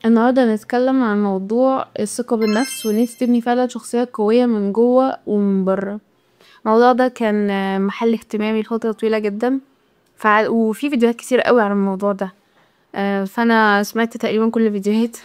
النهارده هنتكلم عن موضوع الثقة بالنفس وان انت تبني فعلا شخصية قوية من جوه ومن بره. الموضوع ده كان محل اهتمامي لفترة طويلة جدا. وفي فيديوهات كتير قوي عن الموضوع ده. فانا سمعت تقريبا كل الفيديوهات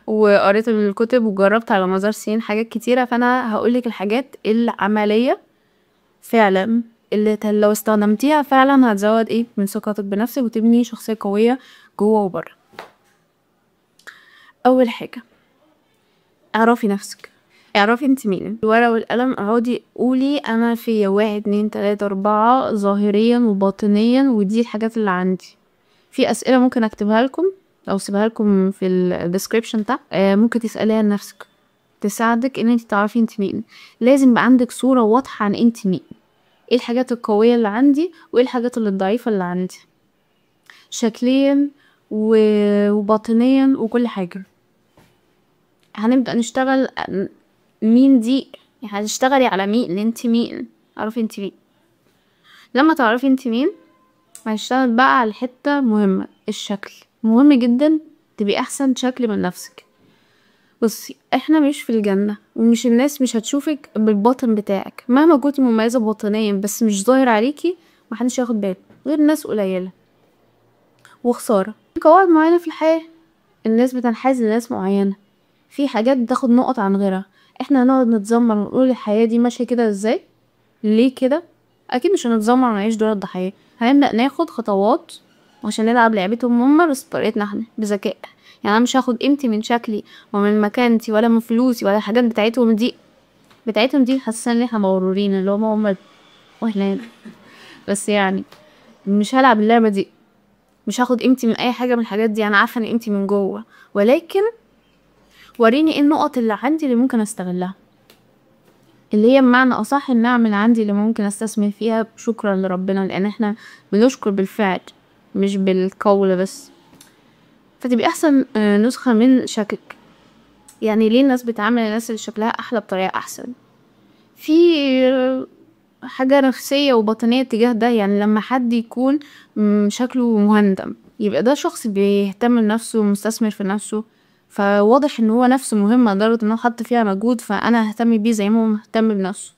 وقريت الكتب وجربت على مدار سنين حاجات كتيرة، فانا هقولك الحاجات العملية فعلا اللي لو استخدمتيها فعلا هتزود من ثقتك بنفسك وتبني شخصية قوية جوه وبره. اول حاجة، اعرفي نفسك، اعرفي انت مين. الورقة والقلم اقعدي قولي انا في 1 2 3 4 ظاهريا وباطنيا، ودي الحاجات اللي عندي. في اسئلة ممكن اكتبها لكم او سيبها لكم في الديسكريبشن تحت، ممكن تسأليها لنفسك تساعدك ان انت تعرفي انت مين. لازم يبقى عندك صورة واضحة عن انت مين، ايه الحاجات القوية اللي عندي وايه الحاجات الضعيفة اللي عندي، شكليا وباطنيا وكل حاجة. هنبدأ نشتغل. مين دي؟ يعني هتشتغلي على مين؟ انت مين؟ اعرفي انت مين. لما تعرفي انت مين هنشتغل بقى على حتة مهمة، الشكل. مهم جدا تبقي احسن شكل من نفسك. بصي، احنا مش في الجنة ومش الناس مش هتشوفك بالباطن بتاعك. مهما كنتي مميزة باطنيا بس مش ظاهر عليكي محدش ياخد باله غير ناس قليلة. وخسارة في قواعد معينة في الحياة، الناس بتنحاز لناس معينة، في حاجات بتاخد نقط عن غيرها. احنا هنقعد نتذمر ونقول الحياة دي ماشية كده ازاي؟ ليه كده؟ اكيد مش هنتذمر ونعيش دور الضحية. هنبدأ ناخد خطوات عشان نلعب لعبتهم هما بس بطريقتنا احنا بذكاء. يعني انا مش هاخد قيمتي من شكلي ومن مكانتي ولا من فلوسي ولا الحاجات بتاعتهم دي حاسة ان احنا مغرورين اللي هما وهلان. بس يعني مش هلعب اللعبة دي، مش هاخد قيمتي من اي حاجة من الحاجات دي. انا عارفة ان قيمتي من جوه، ولكن وريني ايه النقط اللي عندي اللي ممكن استغلها، اللي هي بمعنى اصح النعم اللي عندي اللي ممكن استثمر فيها شكرا لربنا، لان احنا بنشكر بالفعل مش بالقول بس. فتبقي احسن نسخة من شكلك. يعني ليه الناس بتعامل الناس اللي شكلها احلى بطريقة احسن؟ في حاجة نفسية وباطنية تجاه ده. يعني لما حد يكون شكله مهندم يبقى ده شخص بيهتم بنفسه ومستثمر في نفسه، فواضح ان هو نفسه مهم لدرجة ان هو حط فيها مجهود، فانا ههتم بيه زي ما هو مهتم بنفسه.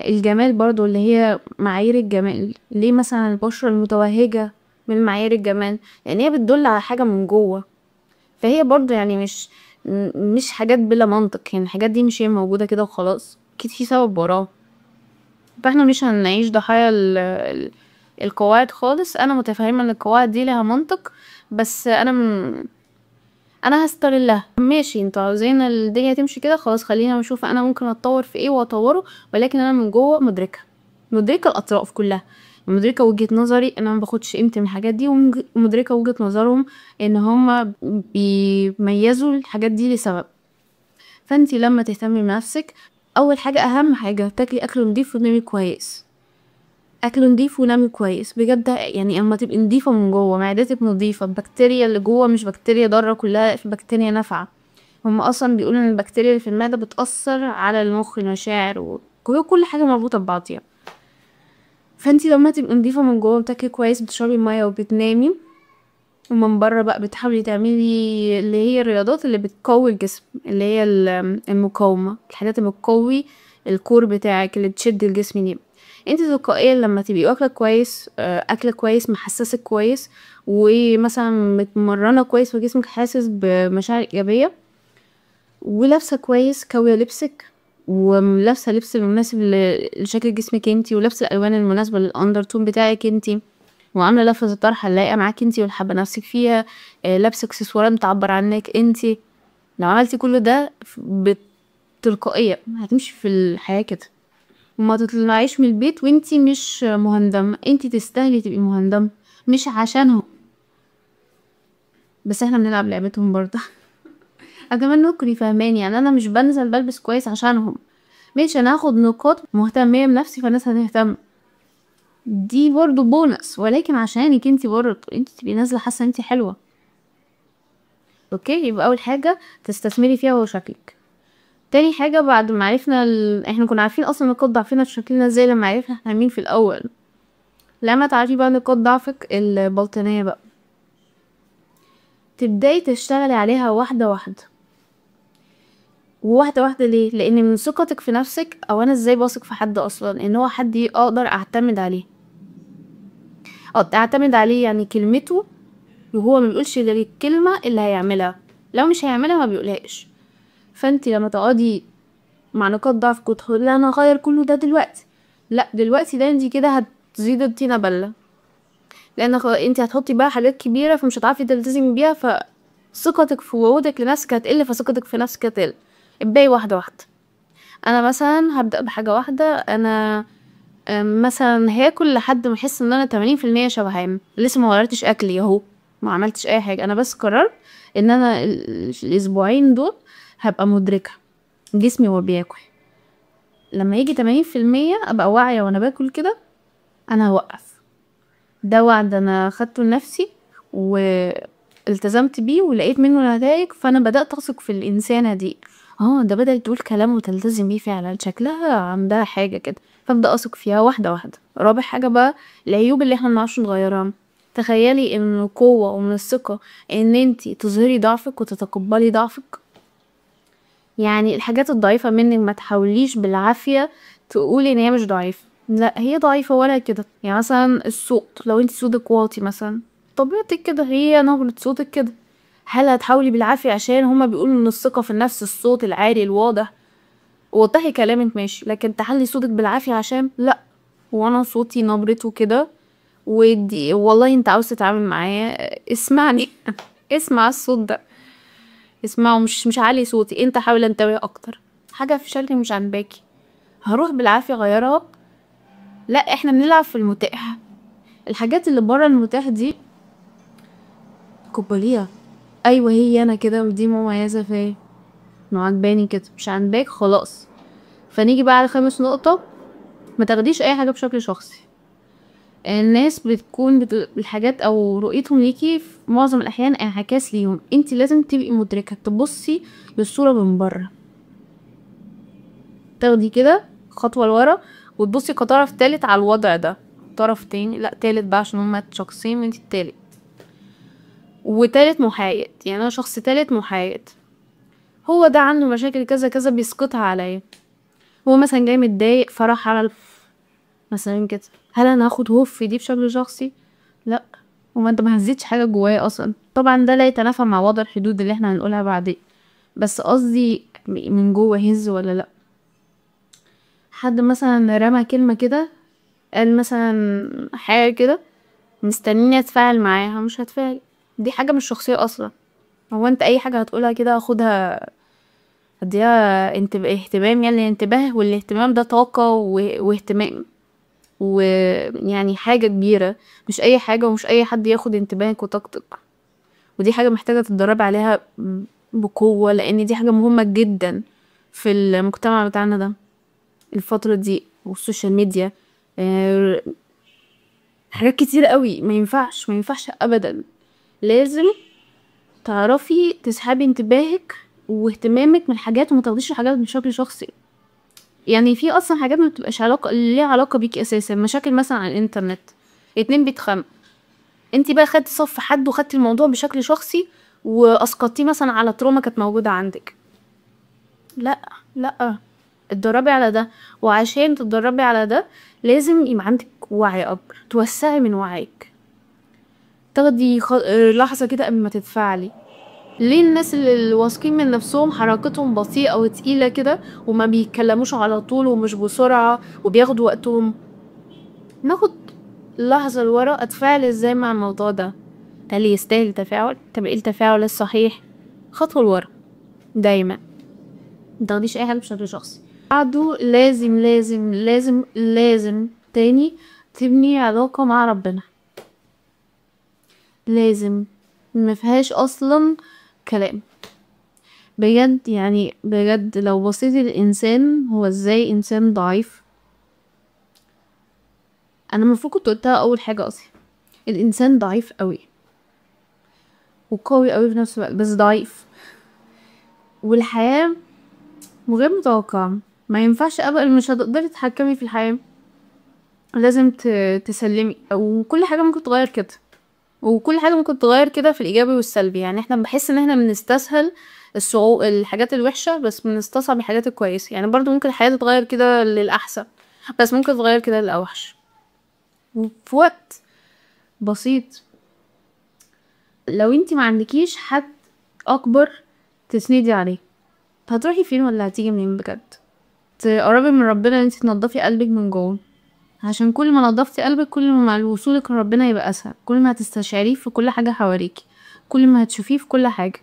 الجمال برضو اللي هي معايير الجمال. ليه مثلا البشرة المتوهجة من معايير الجمال؟ يعني هي بتدل على حاجة من جوه، فهي برضو يعني مش حاجات بلا منطق. يعني الحاجات دي مش هي موجودة كده وخلاص، اكيد في سبب وراه. فاحنا مش هنعيش ضحايا القواعد خالص. انا متفهمة ان القواعد دي لها منطق، بس انا هستغلها. ماشي، انتوا عاوزين الدنيا تمشي كده، خلاص خلينا نشوف انا ممكن اتطور في ايه واطوره. ولكن انا من جوه مدركة الاطراف كلها، مدركة وجهة نظري ان انا ما باخدش قيمتي من الحاجات دي، ومدركة وجهة نظرهم ان هما بيميزوا الحاجات دي لسبب. فانتي لما تهتمي بنفسك، اول حاجة اهم حاجة تاكلي اكل نضيف ونامي كويس. اكل نضيف ونامي كويس بجد. يعني اما تبقي نضيفة من جوه، معدتك نضيفة، البكتيريا اللي جوه مش بكتيريا ضارة، كلها في بكتيريا نافعة. هم اصلا بيقولوا ان البكتيريا اللي في المعدة بتأثر على المخ، المشاعر وكل حاجة مربوطة ببعضيها. فانتي لما تبقي نضيفة من جوه، بتاكلي كويس، بتشربي مية وبتنامي، ومن بره بقى بتحاولي تعملي اللي هي الرياضات اللي بتقوي الجسم، اللي هي المقاومة، الحاجات اللي بتقوي الكور بتاعك اللي بتشد الجسم دي. انت تلقائيا لما تبقي واكله كويس، اكل كويس محسسك كويس، ومثلا متمرنه كويس وجسمك حاسس بمشاعر ايجابيه، ولابسه كويس، كويه لبسك، ولابسه لبس المناسب لشكل جسمك انتي، ولابسه الالوان المناسبه للاندرتون بتاعك انتي، وعامله لفه الطرحه اللايقه معاكي انتي واللي حابه نفسك فيها، لابسه اكسسوارات بتعبر عنك انتي. لو عملتي كل ده بتلقائيه هتمشي في الحياه كده، وما تطلعيش من البيت وانتي مش مهندمه. انتي تستاهلي تبقي مهندمه، مش عشانهم، بس احنا بنلعب لعبتهم برضه. اتمنى تكوني فاهماني. يعني انا مش بنزل بلبس كويس عشانهم، ماشي، انا هاخد نقاط مهتمية بنفسي فالناس هتهتم، دي برضو بونص، ولكن عشانك انتي برضو انتي تبقي نازلة حاسة انتي حلوة. اوكي، يبقى اول حاجة تستثمري فيها هو شكلك. تاني حاجة، بعد ما عرفنا احنا كنا عارفين اصلا نقاط ضعفنا في شكلنا ازاي لما عرفنا احنا مين في الاول. لما تعرفي بقى نقاط ضعفك الباطنية بقى، تبداي تشتغلي عليها واحده واحده وواحده واحده. ليه؟ لان من ثقتك في نفسك، او انا ازاي بثق في حد اصلا ان هو حد اقدر اعتمد عليه. اعتمد عليه يعني كلمته، وهو ما بيقولش غير الكلمه اللي هيعملها، لو مش هيعملها ما بيقولهاش. فانت لما تقعدي مع نقاط ضعفك وتقولي لا انا هغير كله ده دلوقتي، لا دلوقتي ده انت كده هتزيد الطينه بله، لان انت هتحطي بقى حاجات كبيره فمش هتعرفي تلتزمي بيها، فثقتك في وعودك لنفسك هتقل، فثقتك في نفسك هتقل. ابداي واحده واحده. انا مثلا هبدا بحاجه واحده. انا مثلا هاكل لحد ما احس ان انا 80% شبعان، لسه ما غيرتش اكلي اهو، ما عملتش اي حاجه، انا بس قررت ان انا الاسبوعين دول هبقى مدركه جسمي وهو بياكل. لما يجي 80% ابقى واعيه وانا باكل كده، انا هوقف. ده وعد انا خدته لنفسي والتزمت بيه ولقيت منه نتائج، فانا بدات اثق في الانسانه دي. ده بدات تقول كلام وتلتزم بيه فعلا، شكلها عندها حاجه كده، فابدا اثق فيها واحده واحده. رابع حاجه بقى، العيوب اللي احنا منعرفش نغيرها. تخيلي ان القوه ومن الثقه ان انتي تظهري ضعفك وتتقبلي ضعفك. يعني الحاجات الضعيفة منك ما تحاوليش بالعافية تقولي ان هي مش ضعيفة، لا هي ضعيفة ولا كده. يعني مثلا الصوت، لو انت صوتك واطي مثلا، طبيعتك كده، هي نبرة صوتك كده. هل هتحاولي بالعافية عشان هما بيقولوا ان الثقة في النفس الصوت العالي الواضح؟ وضحي كلامك ماشي، لكن تحلي صوتك بالعافية عشان لا، وانا صوتي نبرته كده ودي والله انت عاوز تتعامل معايا اسمعني اسمع الصوت ده، اسمعه، مش عالي صوتي، انت حاول انتبه اكتر. حاجه في شكلي مش عاجباكي، هروح بالعافيه اغيرها؟ لا، احنا بنلعب في المتاح. الحاجات اللي بره المتاح دي قبليها. ايوه هي انا كده ودي مميزه فيا، انه عجباني كده، مش عاجباك خلاص. فنيجي بقى على خامس نقطه، ما تاخديش اي حاجه بشكل شخصي. الناس بتكون الحاجات او رؤيتهم ليكي في معظم الاحيان انعكاس ليهم، انت لازم تبقي مدركه تبصي للصوره من بره، تاخدي كده خطوة لورا وتبصي كطرف تالت على الوضع ده. طرف تاني، لا تالت بقى عشان هما شخصين وانتي التالت، وتالت محايد. يعني انا شخص تالت محايد، هو ده عنده مشاكل كذا كذا بيسقطها عليا. هو مثلا جاي متضايق فراح على مثلا كده، هل انا هاخد في دي بشكل شخصي؟ لا. وما انت ما هزيتش حاجة جوايا اصلا. طبعا ده لا يتنافى مع وضع الحدود اللي احنا هنقولها بعدين، بس قصدي من جوه هز ولا لا. حد مثلا رمى كلمة كده، قال مثلا حاجة كده، مستنيني اتفاعل معاها، مش هتفاعل. دي حاجة مش شخصية اصلا. هو انت اي حاجة هتقولها كده اخدها اديها اهتمام؟ يعني الانتباه والاهتمام ده طاقة واهتمام، ويعني حاجة كبيرة. مش اي حاجة ومش اي حد ياخد انتباهك وطاقتك، ودي حاجة محتاجة تتدرب عليها بقوة، لان دي حاجة مهمة جدا في المجتمع بتاعنا ده الفترة دي، والسوشيال ميديا. آه، حاجات كتير قوي ما ينفعش ابدا. لازم تعرفي تسحبي انتباهك واهتمامك من الحاجات، وما تاخديش الحاجات بشكل شخصي. يعني في اصلا حاجات ما بتبقاش ليها علاقه بيكي اساسا. مشاكل مثلا على الانترنت، اتنين بيتخانقوا، انتي بقى خدتي صف حد وخدتي الموضوع بشكل شخصي واسقطتيه مثلا على تروما كانت موجوده عندك. لا، لا، اتدربي على ده. وعشان تتدربي على ده لازم يبقى عندك وعي اكبر، توسعي من وعيك، تاخدي لحظة كده قبل ما تتفاعلي. ليه الناس اللي واثقين من نفسهم حركتهم بطيئة وتقيلة كده وما بيتكلموش على طول ومش بسرعة وبياخدوا وقتهم؟ ناخد لحظة لورا، اتفاعل ازاي مع الموضوع ده؟ هل يستاهل تفاعل؟ طب ايه التفاعل الصحيح؟ خطوة لورا دايما، متاخديش اي حاجة بشكل شخصي. بعده لازم لازم لازم لازم تاني تبني علاقة مع ربنا. لازم، مفيهاش اصلا كلام. بجد يعني بجد لو بصيتي للإنسان هو ازاي إنسان ضعيف، أنا المفروض كنت قلتها أول حاجة أصلا. الإنسان ضعيف قوي وقوي قوي في نفس الوقت، بس ضعيف. والحياة غير متوقعة، ما ينفعش أبدا، مش هتقدري تتحكمي في الحياة، لازم تسلمي، وكل حاجة ممكن تغير كده. وكل حاجة ممكن تتغير كده في الإيجابي والسلبي. يعني احنا بحس ان احنا بنستسهل الحاجات الوحشة بس بنستصعب الحاجات الكويسة. يعني برضو ممكن الحياة تتغير كده للأحسن بس ممكن تتغير كده للأوحش وفي وقت بسيط. لو انتي ما عندكيش حد أكبر تسندي عليه، هتروحي فين ولا هتيجي منين بجد؟ تقربي من ربنا ان انتي تنضفي قلبك من جوه، عشان كل ما نضفتي قلبك كل ما مع وصولك لربنا يبقى اسهل، كل ما هتستشعريه في كل حاجه حواليكي، كل ما هتشوفيه في كل حاجه.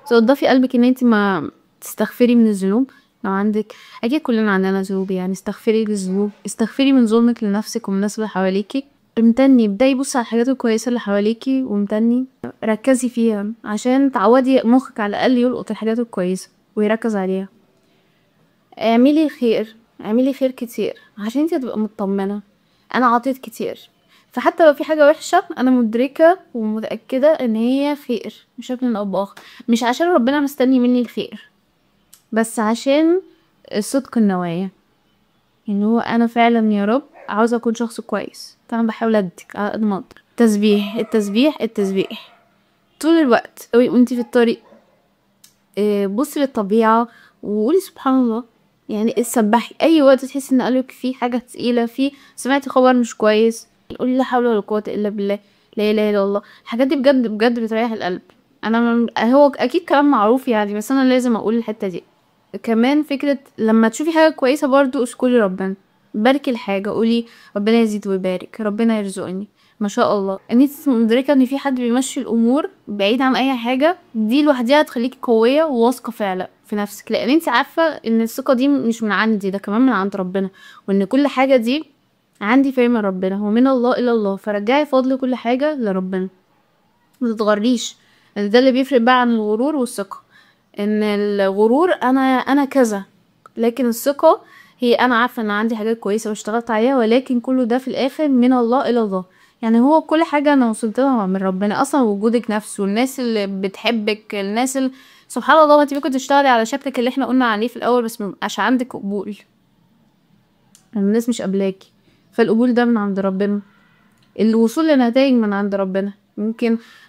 تنضفي قلبك ان انتي ما تستغفري من الذنوب. لو عندك، اكيد كلنا عندنا ذنوب، يعني استغفري للذنوب، استغفري من ظلمك لنفسك ومن الناس اللي حواليكي. امتني، ابداي بصي على الحاجات الكويسه اللي حواليكي وامتني، ركزي فيها عشان تعودي مخك على الاقل يلقط الحاجات الكويسه ويركز عليها. اعملي خير، اعملي خير كتير عشان انتي تبقى مطمنة. انا عطيت كتير، فحتى لو في حاجة وحشة انا مدركة ومتأكدة ان هي خير بشكل او باخر، مش عشان ربنا مستني مني الخير بس عشان صدق النوايا. يعني هو انا فعلا يا رب عاوزة اكون شخص كويس، فانا بحاول اديك على قد ما اقدر. تسبيح، التسبيح، التسبيح طول الوقت وانتي في الطريق. بصي للطبيعة وقولي سبحان الله. يعني تسبحي اي وقت تحسي ان قلبك فيه حاجة تقيلة، فيه سمعتي خبر مش كويس، قولي لا حول ولا قوة الا بالله، لا اله الا الله. الحاجات دي بجد بجد بتريح القلب. هو اكيد كلام معروف يعني، بس انا لازم اقول الحتة دي كمان. فكرة لما تشوفي حاجة كويسة برضو اشكري ربنا، باركي الحاجة، قولي ربنا يزيد ويبارك، ربنا يرزقني، ما شاء الله. ان انت مدركة ان في حد بيمشي الامور بعيد عن اي حاجة، دي لوحدها هتخليكي قوية وواثقة فعلا في نفسك، لان انت عارفة ان الثقة دي مش من عندي، ده كمان من عند ربنا، وان كل حاجة دي عندي فهم ربنا ومن الله الى الله. فرجعي فضل كل حاجة لربنا، متتغريش. ده اللي بيفرق بقى عن الغرور والثقة. ان الغرور انا كذا، لكن الثقة هي انا عارفة ان عندي حاجات كويسة واشتغلت عليها، ولكن كله ده في الاخر من الله الى الله. يعني هو كل حاجة انا وصلت لها من ربنا اصلا. وجودك نفسه، الناس اللي بتحبك، الناس اللي سبحان الله انت ممكن تشتغلي على شكلك اللي احنا قلنا عليه في الاول بس مبقاش عندك قبول، الناس مش قابلاكي، فالقبول ده من عند ربنا. الوصول لنتائج من عند ربنا.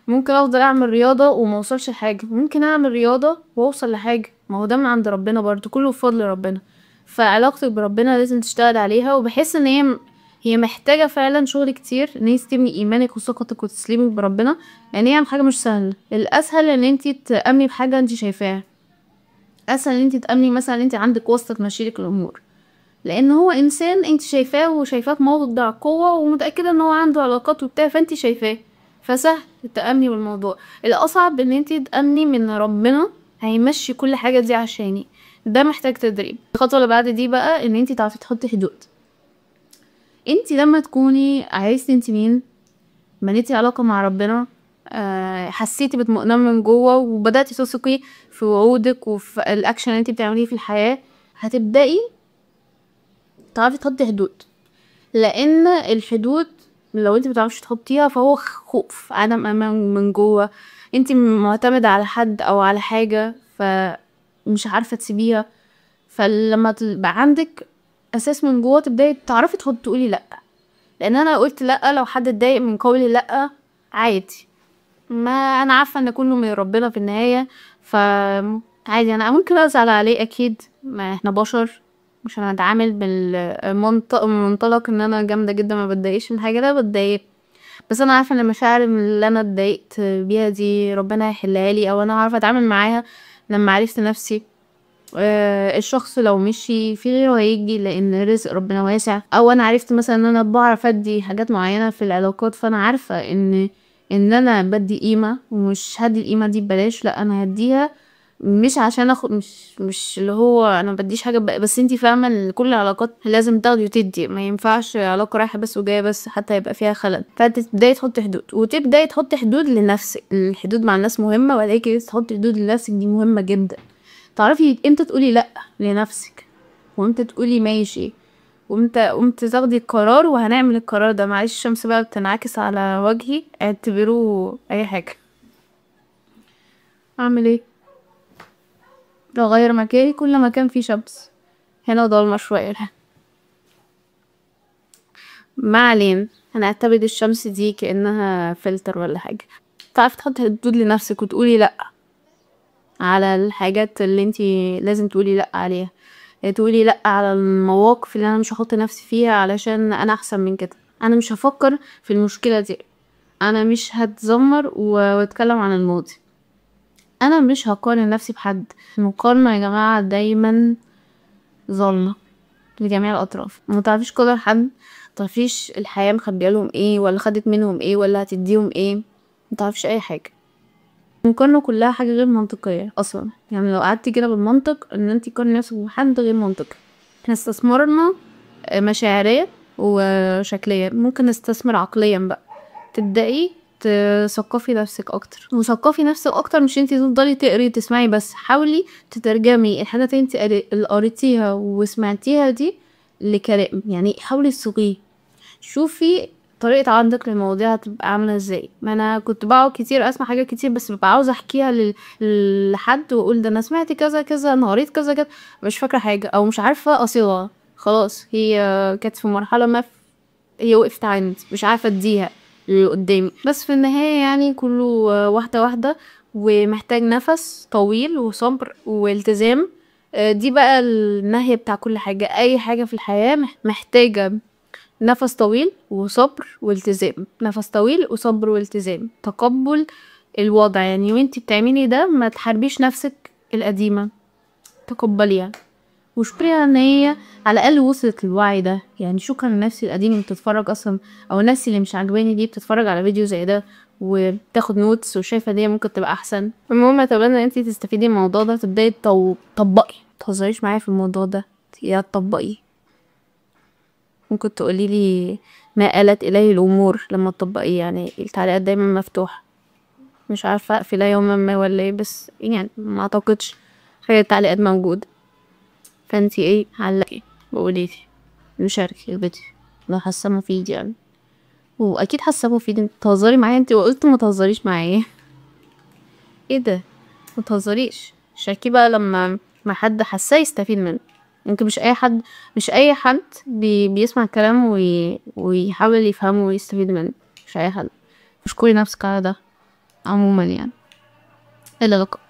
ممكن افضل اعمل رياضة وما اوصلش لحاجة، ممكن اعمل رياضة واوصل لحاجة، ما هو ده من عند ربنا برضو، كله بفضل ربنا. فعلاقتك بربنا لازم تشتغل عليها، وبحس ان هي محتاجة فعلا شغل كتير ان هي تبني ايمانك وثقتك وتسليمك بربنا. لان هي حاجة مش سهلة. الاسهل ان انتي تأمني بحاجة انتي شايفاها، اسهل ان انتي تأمني مثلا ان انتي عندك واسطة تمشيلك الامور، لان هو انسان انت شايفاه وشايفاه في موضع قوة ومتأكدة ان هو عنده علاقات وبتاع، فانت شايفاه، فسهل التأمني بالموضوع. الاصعب ان انت تأمني من ربنا هيمشي كل حاجة دي عشاني، ده محتاج تدريب. الخطوة اللي بعد دي بقى ان انت تعرفي تحطي حدود. انت لما تكوني عايزتي انت مين، بنيتي علاقة مع ربنا، حسيتي باطمئنان من جوه وبدأتي تثقي في وعودك وفي الاكشن اللي انت بتعمليه في الحياة، هتبدأي تعرفي تحطي حدود. لان الحدود لو انت متعرفش تحطيها فهو خوف، عدم امان من جوه، انت معتمدة على حد او على حاجة فمش عارفة تسيبيها. فلما تبقى عندك اساس من جوه تبداي تعرفي تقولي لا. لان انا قلت لا، لو حد اتضايق من قولي لا عادي، ما انا عارفة ان كله من ربنا في النهاية، ف عادي انا ممكن ازعل عليه اكيد، ما احنا بشر، مش هنتعامل بالمنطلق ان انا جامدة جدا ما بتضايقش من حاجة، لا بتضايق. بس انا عارفة ان المشاعر اللي انا اتضايقت بيها دي ربنا هيحلها لي، او انا عارفة اتعامل معاها لما عرفت نفسي. الشخص لو مشي في غيره هيجي، لان رزق ربنا واسع. او انا عرفت مثلا ان انا بعرف ادي حاجات معينة في العلاقات، فانا عارفة ان انا بدي قيمة ومش هدي القيمة دي ببلاش، لا انا هديها مش عشان اخد، مش اللي هو انا بديش حاجه بس انتي فاهمه ان كل العلاقات لازم تاخدي وتدي، ما ينفعش علاقه رايحه بس وجايه بس حتى يبقى فيها خلل. فتبداي تحطي حدود، وتبداي تحطي حدود لنفسك. الحدود مع الناس مهمه، ولكن تحطي حدود لنفسك دي مهمه جدا. تعرفي امتى تقولي لا لنفسك، وامتى تقولي ماشي، وامتى تاخدي القرار. وهنعمل القرار ده، معلش الشمس بقى بتنعكس على وجهي، اعتبروه اي حاجه. اعمل ايه؟ اغير مكاني، كل مكان فيه شمس، هنا ضلمة شوية. ما علينا. هنعتبر الشمس دي كأنها فلتر ولا حاجة. تعرفي تحطي حدود لنفسك وتقولي لأ على الحاجات اللي انتي لازم تقولي لأ عليها. تقولي لأ على المواقف اللي انا مش هحط نفسي فيها علشان انا احسن من كده. انا مش هفكر في المشكلة دي، انا مش هتذمر واتكلم عن الماضي، انا مش هقارن نفسي بحد. المقارنة يا جماعة دايما ظالمة لجميع الاطراف. متعرفيش قدر حد، متعرفيش الحياة مخبيالهم ايه ولا خدت منهم ايه ولا هتديهم ايه، متعرفيش اي حاجة. المقارنة كلها حاجة غير منطقية اصلا. يعني لو قعدتي كده بالمنطق ان انتي تقارني نفسك بحد غير منطقي. احنا استثمرنا مشاعريا وشكليا، ممكن نستثمر عقليا بقى. تبدأي تثقفي نفسك اكتر، وثقفي نفسك اكتر مش انتي تفضلي تقري تسمعي بس. حاولي تترجمي الحاجات انتي اللي قريتيها وسمعتيها دي لكلام، يعني حاولي تصوغيه. شوفي طريقة عرضك للمواضيع هتبقى عاملة ازاي. ما انا كنت بقعد كتير اسمع حاجات كتير بس ببقى عاوزة احكيها لحد واقول ده انا سمعت كذا كذا، انا قريت كذا كذا، مش فاكرة حاجة او مش عارفة اصيغها. خلاص هي كانت في مرحلة ما هي وقفت عندي مش عارفة اديها اللي قدامي. بس في النهاية يعني كله واحدة واحدة، ومحتاج نفس طويل وصبر والتزام. دي بقى النهاية بتاع كل حاجة. اي حاجة في الحياة محتاجة نفس طويل وصبر والتزام، نفس طويل وصبر والتزام، تقبل الوضع. يعني وانتي بتعملي ده ما تحاربيش نفسك القديمة، تقبليها وشكرا ان هي على الاقل وصلت للوعي ده. يعني شكرا لنفسي القديمة اللي بتتفرج اصلا، او الناس اللي مش عاجباني دي بتتفرج على فيديو زي ده وبتاخد نوتس وشايفة دي ممكن تبقى احسن. المهم اتمنى ان انتي تستفيدي من الموضوع ده، تبداي تطبقي. متهزريش معايا في الموضوع ده، يا تطبقي. ممكن تقوليلي ما آلت إليه الأمور لما تطبقيه، يعني التعليقات دايما مفتوحة. مش عارفة أقفلها يوما ما ولا ايه، بس يعني ما أعتقدش خير التعليقات موجودة. فانتي ايه علقي وقوليلي، نشارك الفيديو لو حاسة مفيد يعني. واكيد حاسة مفيد. انت تهزري معايا انت وقلت ما تهزريش معايا ايه ده؟ ما تهزريش. شاركي بقى لما ما حد حاساه يستفيد منه. يمكن مش اي حد بيسمع الكلام ويحاول يفهمه ويستفيد منه. مش اي حد. اشكري نفسك على ده عموما يعني. الى اللقاء.